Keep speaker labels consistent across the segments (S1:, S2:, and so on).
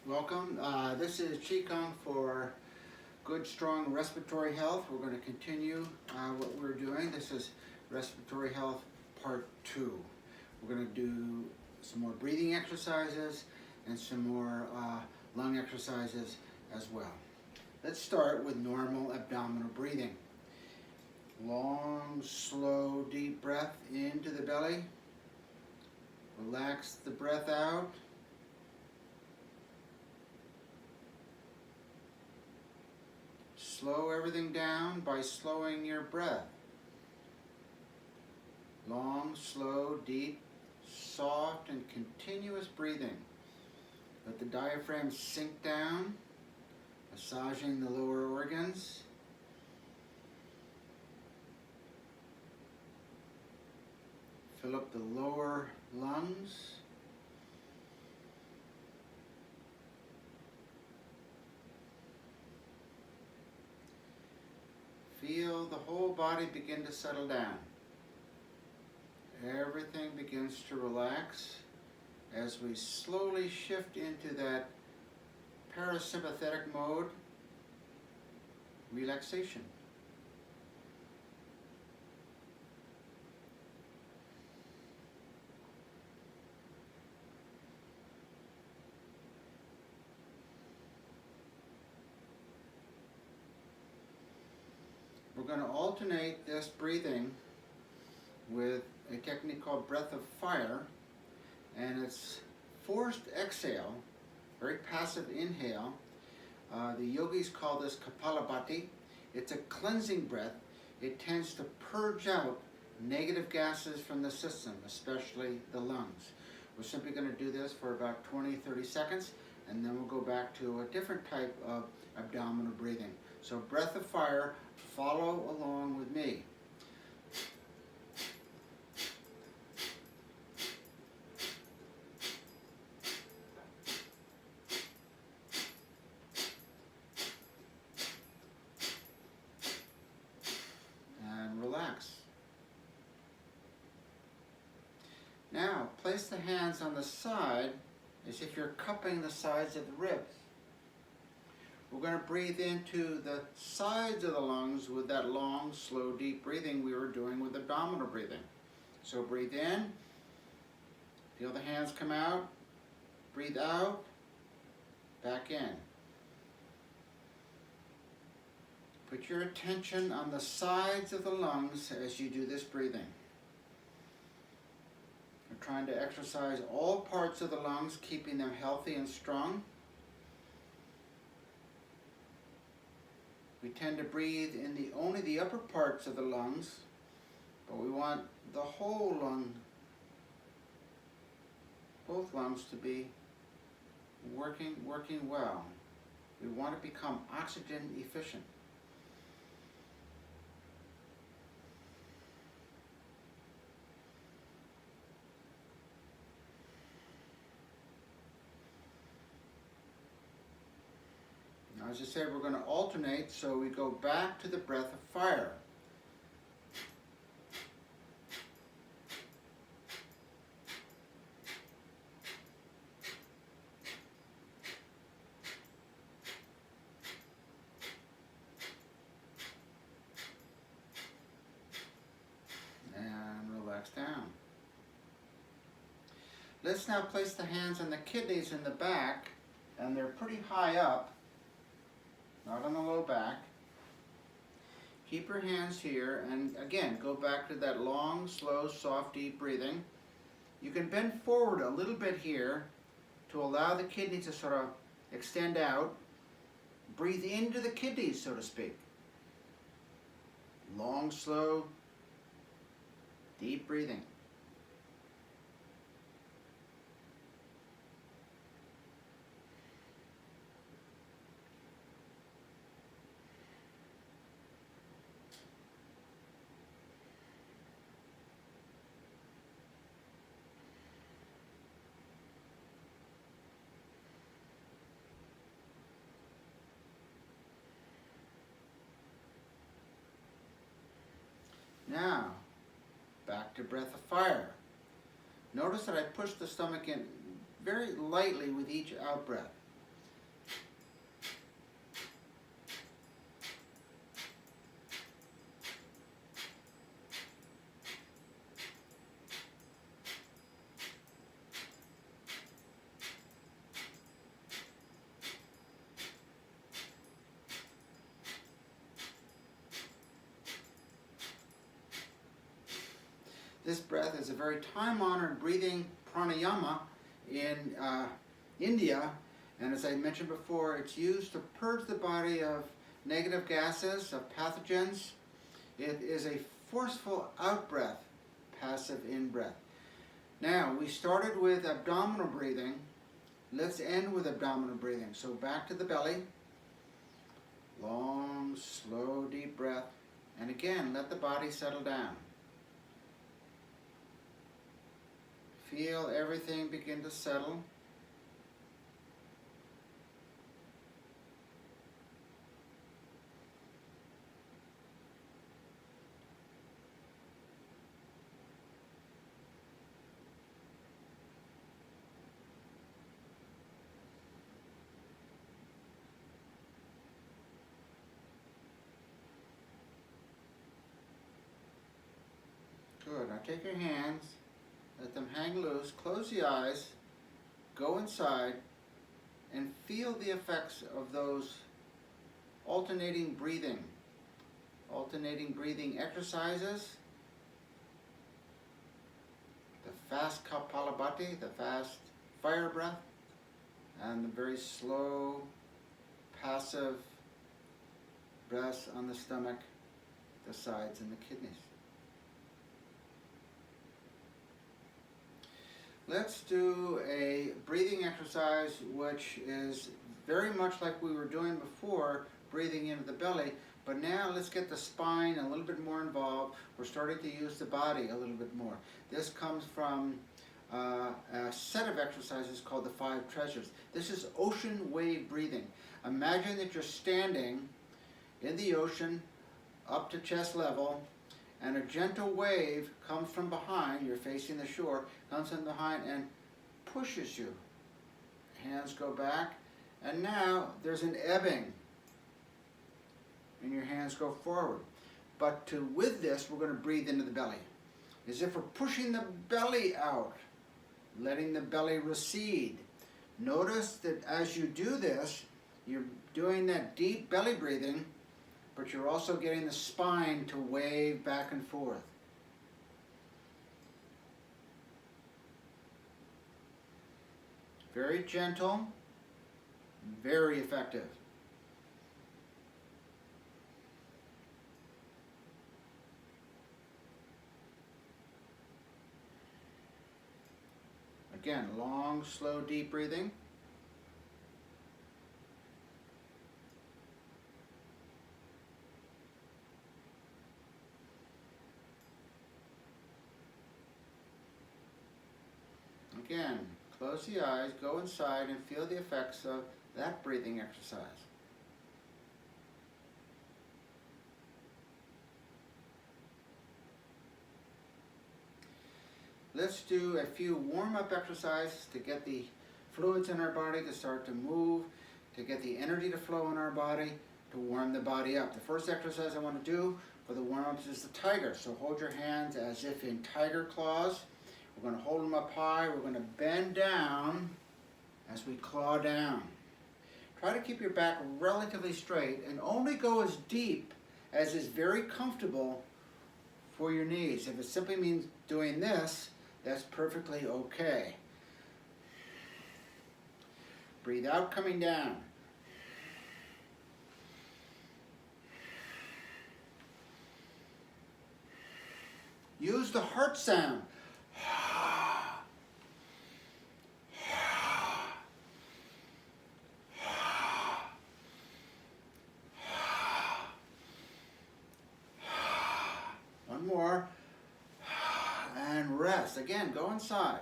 S1: Welcome. This is QiGong for good, strong respiratory health. We're going to continue what we're doing. This is Respiratory Health Part 2. We're going to do some more breathing exercises and some more lung exercises as well. Let's start with normal abdominal breathing. Long, slow, deep breath into the belly. Relax the breath out. Slow everything down by slowing your breath. Long, slow, deep, soft, and continuous breathing. Let the diaphragm sink down, massaging the lower organs. Fill up the lower lungs. Feel the whole body begin to settle down. Everything begins to relax as we slowly shift into that parasympathetic mode, relaxation. We're going to alternate this breathing with a technique called breath of fire, and it's forced exhale, very passive inhale. The yogis call this Kapalabhati. It's a cleansing breath. It tends to purge out negative gases from the system, especially the lungs. We're simply going to do this for about 20-30 seconds, and then we'll go back to a different type of abdominal breathing. So breath of fire, follow along with me. And relax. Now, place the hands on the side as if you're cupping the sides of the ribs. We're going to breathe into the sides of the lungs with that long, slow, deep breathing we were doing with abdominal breathing. So breathe in, feel the hands come out, breathe out, back in. Put your attention on the sides of the lungs as you do this breathing. We're trying to exercise all parts of the lungs, keeping them healthy and strong. We tend to breathe in only the upper parts of the lungs, but we want the whole lung, both lungs, to be working well. We want to become oxygen efficient. As I said, we're going to alternate, so we go back to the breath of fire. And relax down. Let's now place the hands on the kidneys in the back, and they're pretty high up. Not on the low back. Keep your hands here, and again, go back to that long, slow, soft, deep breathing. You can bend forward a little bit here to allow the kidneys to sort of extend out. Breathe into the kidneys, so to speak. Long, slow, deep breathing. Now, back to breath of fire. Notice that I push the stomach in very lightly with each out breath. This breath is a very time-honored breathing pranayama in India, and as I mentioned before, it's used to purge the body of negative gases, of pathogens. It is a forceful out-breath, passive in-breath. Now, we started with abdominal breathing. Let's end with abdominal breathing. So back to the belly. Long, slow, deep breath. And again, let the body settle down. Feel everything begin to settle. Good. Now take your hands, let them hang loose, close the eyes, go inside, and feel the effects of those alternating breathing exercises. The fast Kapalabhati, the fast fire breath, and the very slow, passive breaths on the stomach, the sides, and the kidneys. Let's do a breathing exercise which is very much like we were doing before, breathing into the belly, but now let's get the spine a little bit more involved. We're starting to use the body a little bit more. This comes from a set of exercises called the 5 treasures. This is ocean wave breathing. Imagine that you're standing in the ocean up to chest level, and a gentle wave comes from behind, you're facing the shore, comes from behind and pushes you. Hands go back, and now there's an ebbing, and your hands go forward. But with this, we're going to breathe into the belly, as if we're pushing the belly out, letting the belly recede. Notice that as you do this, you're doing that deep belly breathing, but you're also getting the spine to wave back and forth. Very gentle, very effective. Again, long, slow, deep breathing. Again, close the eyes, go inside, and feel the effects of that breathing exercise. Let's do a few warm-up exercises to get the fluids in our body to start to move, to get the energy to flow in our body, to warm the body up. The first exercise I want to do for the warm-ups is the tiger. So hold your hands as if in tiger claws. We're going to hold them up high. We're going to bend down as we claw down. Try to keep your back relatively straight and only go as deep as is very comfortable for your knees. If it simply means doing this, that's perfectly okay. Breathe out, coming down. Use the heart sound. One more. And rest. Again, go inside.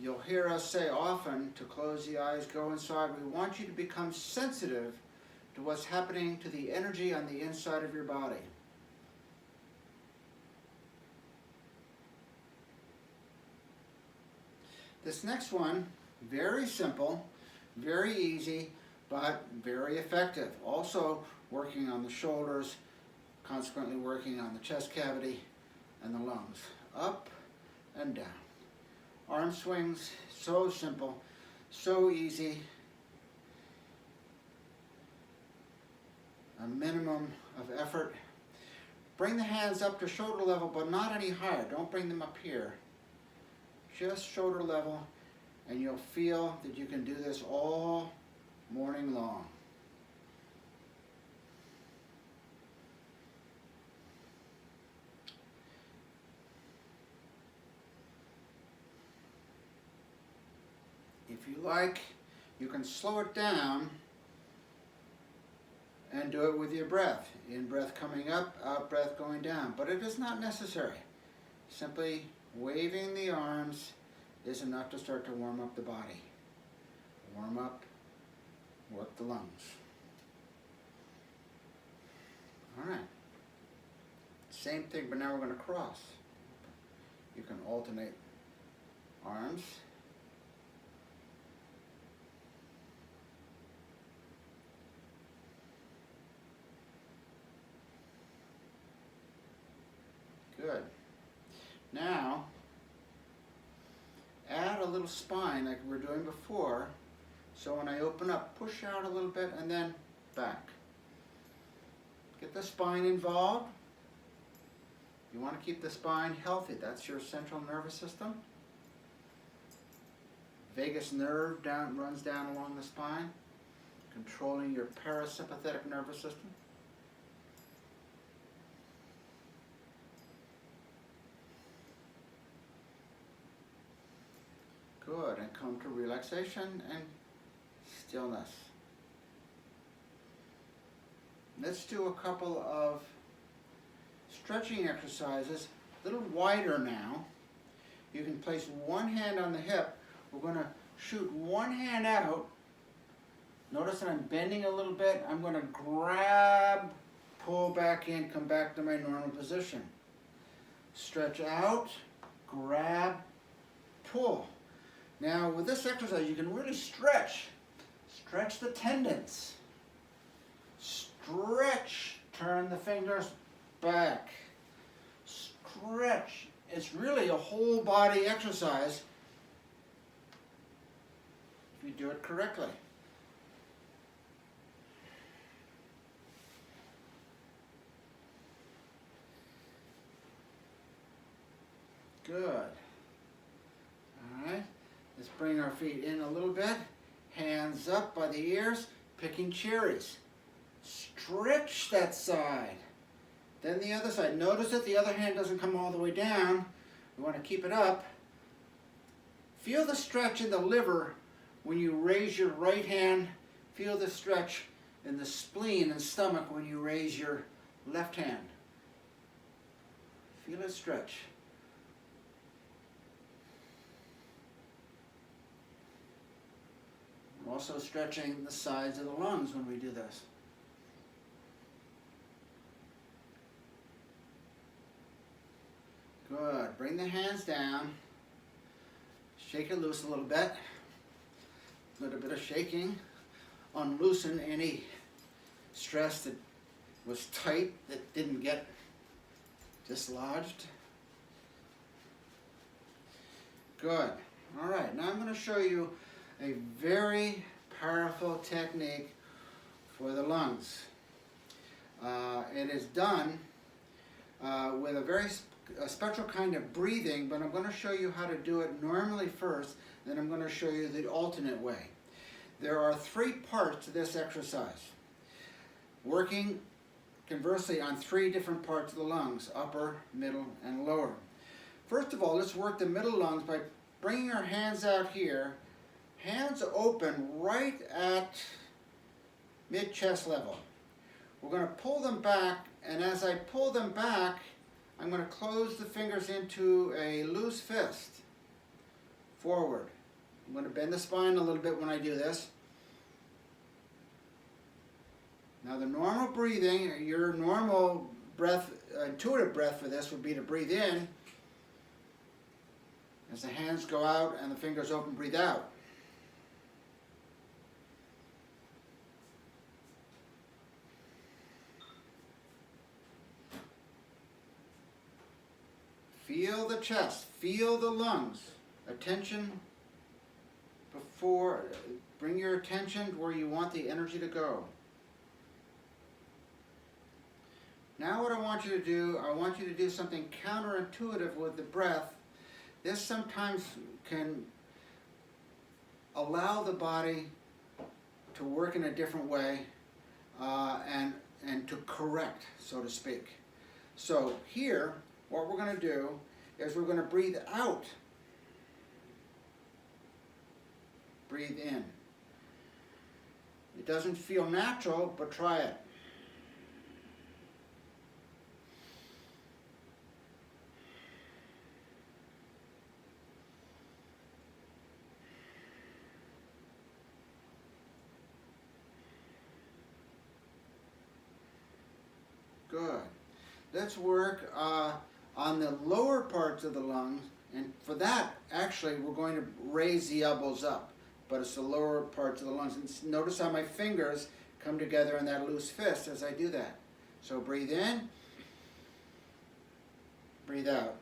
S1: You'll hear us say often to close the eyes, go inside. We want you to become sensitive to what's happening to the energy on the inside of your body. This next one, very simple, very easy, but very effective. Also working on the shoulders, consequently working on the chest cavity and the lungs. Up and down. Arm swings, so simple, so easy. A minimum of effort. Bring the hands up to shoulder level, but not any higher. Don't bring them up here. Just shoulder level, and you'll feel that you can do this all morning long. If you like, you can slow it down and do it with your breath. In breath coming up, out breath going down. But it is not necessary. Simply waving the arms is enough to start to warm up the body. Warm up, work the lungs. All right. Same thing, but now we're going to cross. You can alternate arms. Good. Now, add a little spine like we were doing before. So when I open up, push out a little bit and then back. Get the spine involved. You want to keep the spine healthy. That's your central nervous system. Vagus nerve runs down along the spine, controlling your parasympathetic nervous system. Good, and come to relaxation and stillness. Let's do a couple of stretching exercises, a little wider now. You can place one hand on the hip. We're going to shoot one hand out. Notice that I'm bending a little bit. I'm going to grab, pull back in, come back to my normal position. Stretch out, grab, pull. Now with this exercise you can really stretch the tendons. Stretch, turn the fingers back. Stretch. It's really a whole body exercise if you do it correctly. Good. All right. Let's bring our feet in a little bit. Hands up by the ears, picking cherries. Stretch that side. Then the other side. Notice that the other hand doesn't come all the way down. We want to keep it up. Feel the stretch in the liver when you raise your right hand. Feel the stretch in the spleen and stomach when you raise your left hand. Feel it stretch. Also stretching the sides of the lungs when we do this. Good. Bring the hands down. Shake it loose a little bit. A little bit of shaking. Unloosen any stress that was tight, that didn't get dislodged. Good. All right. Now I'm going to show you a very powerful technique for the lungs. It is done with a very special kind of breathing, but I'm going to show you how to do it normally first, then I'm going to show you the alternate way. There are three parts to this exercise, working conversely on three different parts of the lungs, upper, middle, and lower. First of all, let's work the middle lungs by bringing our hands out here. Hands open right at mid-chest level. We're going to pull them back, and as I pull them back, I'm going to close the fingers into a loose fist. Forward. I'm going to bend the spine a little bit when I do this. Now the normal breathing, your normal breath, intuitive breath for this would be to breathe in. As the hands go out and the fingers open, breathe out. Feel the chest, feel the lungs. Attention before, bring your attention where you want the energy to go. Now what I want you to do something counterintuitive with the breath. This sometimes can allow the body to work in a different way and to correct, so to speak. So here, what we're going to do is we're going to breathe out, breathe in. It doesn't feel natural, but try it. Good. Let's work on the lower parts of the lungs, and for that, actually, we're going to raise the elbows up, but it's the lower parts of the lungs. And notice how my fingers come together in that loose fist as I do that. So breathe in, breathe out.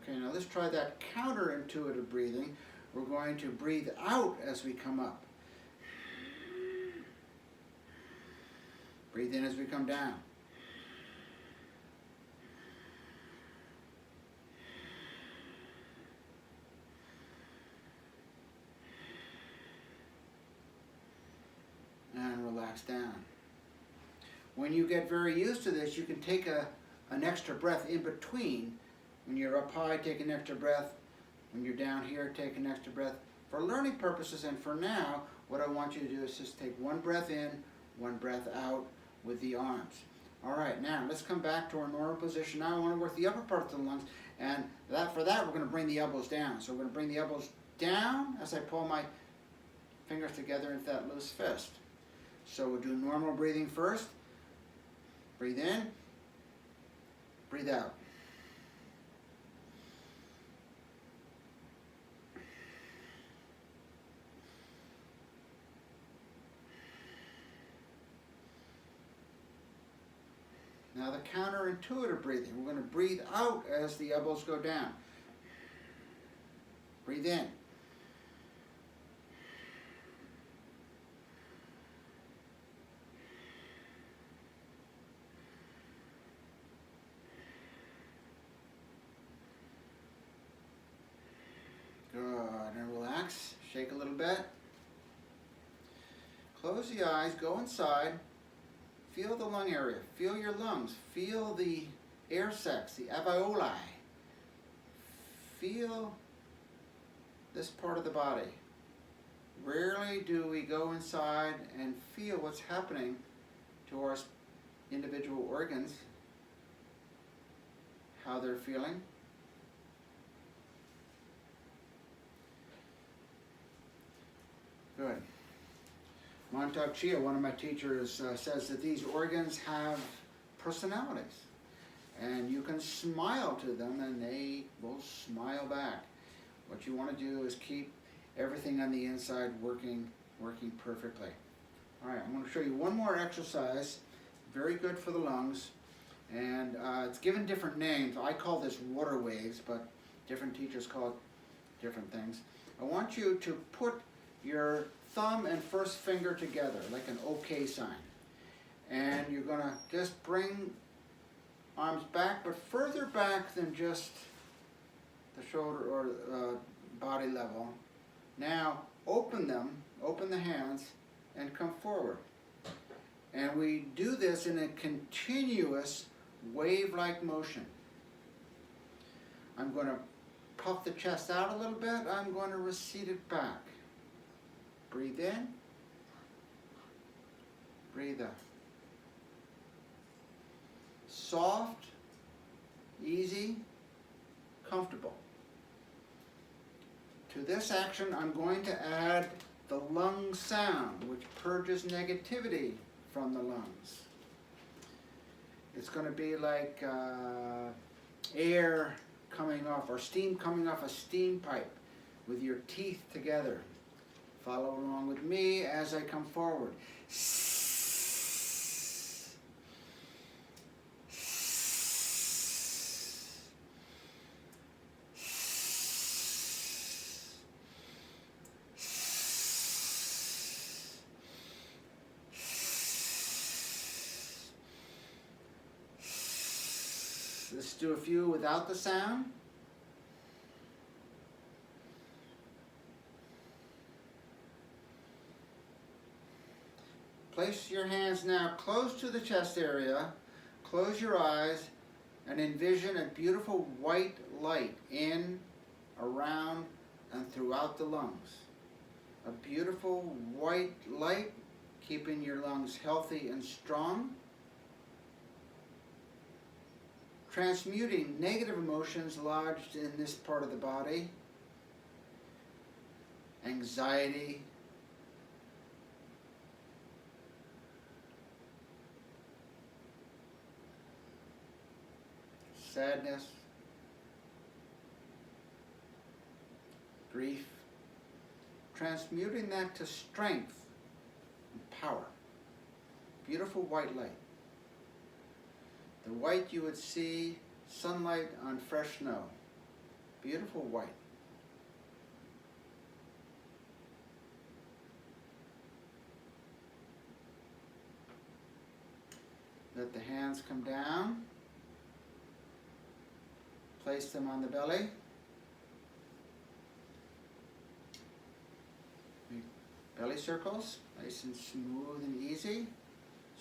S1: Okay, now let's try that counterintuitive breathing. We're going to breathe out as we come up. Breathe in as we come down. And relax down. When you get very used to this, you can take an extra breath in between. When you're up high, take an extra breath. When you're down here, take an extra breath. For learning purposes and for now, what I want you to do is just take one breath in, one breath out with the arms. All right, now let's come back to our normal position. Now I want to work the upper parts of the lungs, and for that we're going to bring the elbows down. So we're going to bring the elbows down as I pull my fingers together into that loose fist. So we'll do normal breathing first. Breathe in, breathe out. Now the counterintuitive breathing. We're going to breathe out as the elbows go down. Breathe in. Good. And relax. Shake a little bit. Close the eyes. Go inside. Feel the lung area, feel your lungs, feel the air sacs, the alveoli. Feel this part of the body. Rarely do we go inside and feel what's happening to our individual organs, how they're feeling. Good. Montauk Chia, one of my teachers, says that these organs have personalities, and you can smile to them and they will smile back. What you want to do is keep everything on the inside working perfectly. All right, I'm going to show you one more exercise, very good for the lungs, and it's given different names. I call this water waves, but different teachers call it different things. I want you to put your thumb and first finger together like an OK sign. And you're going to just bring arms back, but further back than just the shoulder or body level. Now open them, open the hands, and come forward. And we do this in a continuous wave-like motion. I'm going to puff the chest out a little bit. I'm going to recede it back. Breathe in, breathe out. Soft, easy, comfortable. To this action, I'm going to add the lung sound, which purges negativity from the lungs. It's going to be like air coming off, or steam coming off a steam pipe with your teeth together. Follow along with me as I come forward. Let's do a few without the sound. Place your hands now close to the chest area. Close your eyes and envision a beautiful white light in, around, and throughout the lungs. A beautiful white light, keeping your lungs healthy and strong. Transmuting negative emotions lodged in this part of the body. Anxiety, sadness, grief, transmuting that to strength and power. Beautiful white light. The white you would see sunlight on fresh snow. Beautiful white. Let the hands come down. Place them on the belly. Make belly circles, nice and smooth and easy.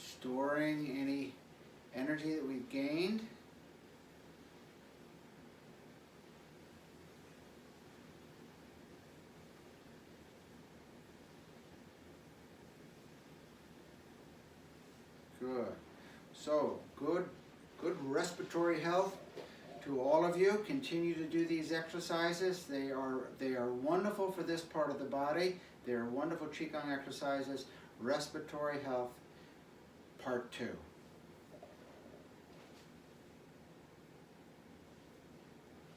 S1: Storing any energy that we've gained. Good. So, good respiratory health to all of you. Continue to do these exercises. They are wonderful for this part of the body. They are wonderful QiGong exercises. Respiratory health, part 2.